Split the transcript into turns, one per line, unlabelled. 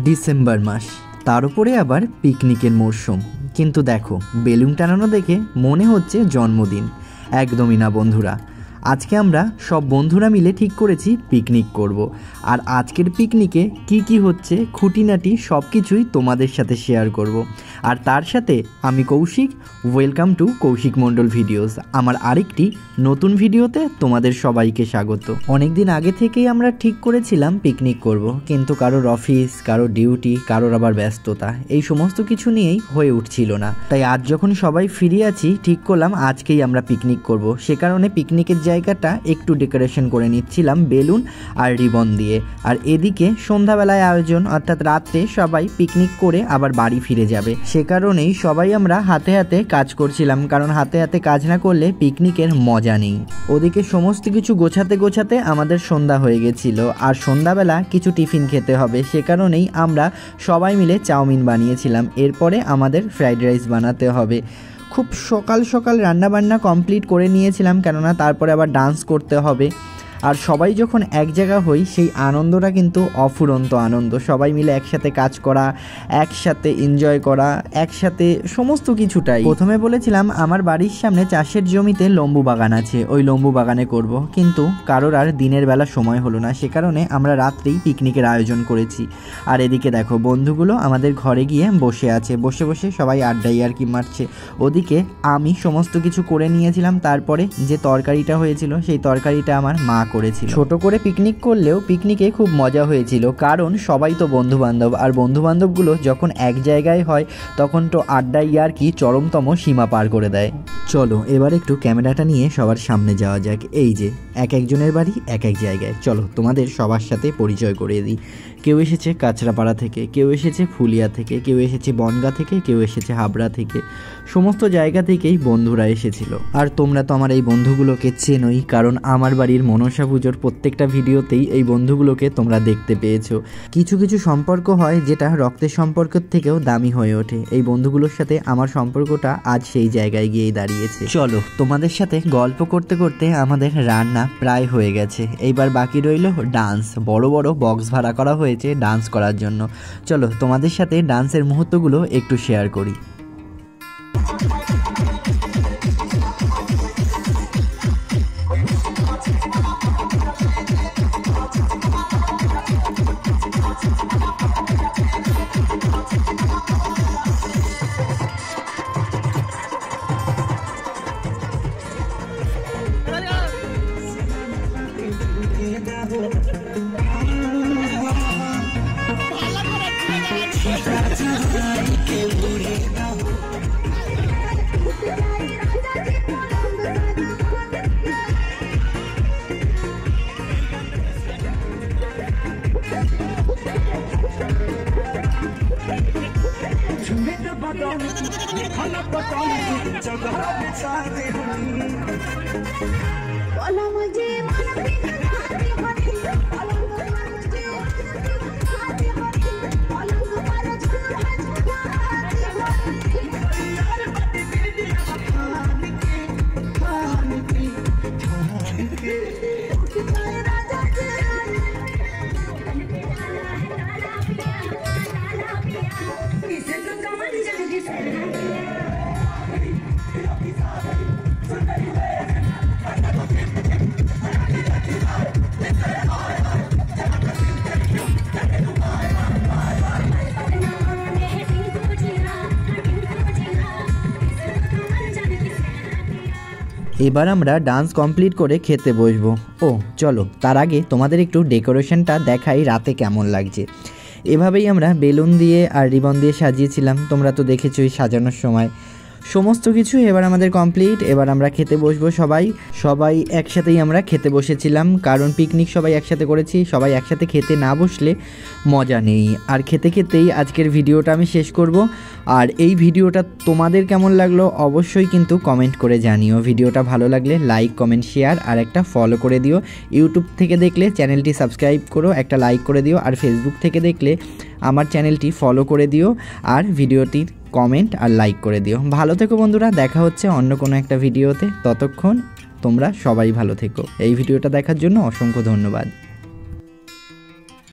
December মাস, তার উপরে আবার পিকনিকের মরশুম। কিন্তু দেখো, বেলুন টানানো দেখে মনে হচ্ছে জন্মদিন। একদমই না বন্ধুরা, আজকে আমরা সব বন্ধুরা মিলে ঠিক করেছি পিকনিক করব। আর আজকের পিকনিকে কি কি হচ্ছে খুঁটিনাটি সব কিছুই তোমাদের সাথে শেয়ার করব। আর তার সাথে আমি Kaushik, welcome to Kaushik Mondal videos. আমার আরেকটি নতুন ভিডিওতে তোমাদের সবাইকে স্বাগত। অনেক দিন আগে থেকেই আমরা ঠিক করেছিলাম পিকনিক করব, কিন্তু কারোর অফিস, কারোর ডিউটি, কারোর আবার ব্যস্ততা, এই সমস্ত কিছু নিয়েই হয়ে উঠছিল না। তাই আজ যখন সবাই ফিরে আছি, ঠিক করলাম আজকেই আমরা পিকনিক করব। সে কারণে পিকনিকের জায়গাটা একটু ডেকোরেশন করে নিচ্ছিলাম বেলুন আর রিবন দিয়ে। আর এদিকে সন্ধ্যাবেলায় আয়োজন, অর্থাৎ রাত্রে সবাই পিকনিক করে আবার বাড়ি ফিরে যাবে। সে কারণেই সবাই আমরা হাতে হাতে কাজ করছিলাম, কারণ হাতে হাতে কাজ না করলে পিকনিকের মজা নেই। ওদিকে সমস্ত কিছু গোছাতে গোছাতে আমাদের সন্ধ্যা হয়ে গেছিল। আর সন্ধ্যাবেলা কিছু টিফিন খেতে হবে, সে কারণেই আমরা সবাই মিলে চাউমিন বানিয়েছিলাম। এরপরে আমাদের ফ্রাইড রাইস বানাতে হবে। খুব সকাল সকাল রান্নাবান্না কমপ্লিট করে নিয়েছিলাম, কেননা তারপরে আবার ডান্স করতে হবে। আর সবাই যখন এক জায়গা হই, সেই আনন্দটা কিন্তু অফুরন্ত আনন্দ। সবাই মিলে একসাথে কাজ করা, একসাথে এনজয় করা, একসাথে সমস্ত কিছুটাই। প্রথমে বলেছিলাম আমার বাড়ির সামনে চাষের জমিতে লেম্বু বাগান আছে, ওই লেম্বু বাগানে করব, কিন্তু কারোর আর দিনের বেলা সময় হলো না। সে কারণে আমরা রাত্রেই পিকনিকের আয়োজন করেছি। আর এদিকে দেখো, বন্ধুগুলো আমাদের ঘরে গিয়ে বসে আছে, বসে বসে সবাই আড্ডাই আর কি মারছে। ওদিকে আমি সমস্ত কিছু করে নিয়েছিলাম। তারপরে যে তরকারিটা হয়েছিল, সেই তরকারিটা আমার মা করেছিল। ছোট করে পিকনিক করলেও পিকনিকে খুব মজা হয়েছিল, কারণ সবাই তো বন্ধু বান্ধব। আর বন্ধু বান্ধবগুলো যখন এক জায়গায় হয়, তখন তো আড্ডাই আর কি চরমতম সীমা পার করে দেয়। চলো এবার একটু ক্যামেরাটা নিয়ে সবার সামনে যাওয়া যাক। এই যে এক একজনের বাড়ি এক এক জায়গায়, চলো তোমাদের সবার সাথে পরিচয় করিয়ে দিই। কেউ এসেছে কাঁচরাপাড়া থেকে, কেউ এসেছে ফুলিয়া থেকে, কেউ এসেছে বনগাঁ থেকে, কেউ এসেছে হাবড়া থেকে। সমস্ত জায়গা থেকেই বন্ধুরা এসেছিল। আর তোমরা তো আমার এই বন্ধুগুলোকে চেনোই, কারণ আমার বাড়ির মনসা পুজোর প্রত্যেকটা ভিডিওতেই এই বন্ধুগুলোকে তোমরা দেখতে পেয়েছো। কিছু কিছু সম্পর্ক হয় যেটা রক্তের সম্পর্কের থেকেও দামি হয়ে ওঠে। এই বন্ধুগুলোর সাথে আমার সম্পর্কটা আজ সেই জায়গায় গিয়েই দাঁড়িয়েছে। চলো তোমাদের সাথে গল্প করতে করতে আমাদের রান্না প্রায় হয়ে গেছে। এইবার বাকি রইল ডান্স। বড় বড় বক্স ভাড়া করা হয়েছে ডান্স করার জন্য। চলো তোমাদের সাথে ডান্সের মুহূর্তগুলো একটু শেয়ার করি। এবার আমরা ডান্স কমপ্লিট করে খেতে বসবো। ও চলো, তার আগে তোমাদের একটু ডেকোরেশনটা দেখাই রাতে কেমন লাগছে। এভাবেই আমরা বেলুন দিয়ে আর রিবন দিয়ে সাজিয়েছিলাম, তোমরা তো দেখেছোই সাজানোর সময়। সমস্ত কিছু এবার আমাদের কমপ্লিট। এবার আমরা খেতে বসবো। সবাই একসাথেই আমরা খেতে বসেছিলাম, কারণ পিকনিক সবাই একসাথে করেছি। সবাই একসাথে খেতে না বসলে মজা নেই। আর খেতে খেতেই আজকের ভিডিওটা আমি শেষ করব। আর এই ভিডিওটা তোমাদের কেমন লাগলো অবশ্যই কিন্তু কমেন্ট করে জানিও। ভিডিওটা ভালো লাগলে লাইক, কমেন্ট, শেয়ার আর একটা ফলো করে দিও। ইউটিউব থেকে দেখলে চ্যানেলটি সাবস্ক্রাইব করো, একটা লাইক করে দিও। আর ফেসবুক থেকে দেখলে আমার চ্যানেলটি ফলো করে দিও আর ভিডিওটির কমেন্ট আর লাইক করে দিও। ভালো থেকো বন্ধুরা, দেখা হচ্ছে অন্য কোনো একটা ভিডিওতে। ততক্ষণ তোমরা সবাই ভালো থেকো। এই ভিডিওটা দেখার জন্য অসংখ্য ধন্যবাদ।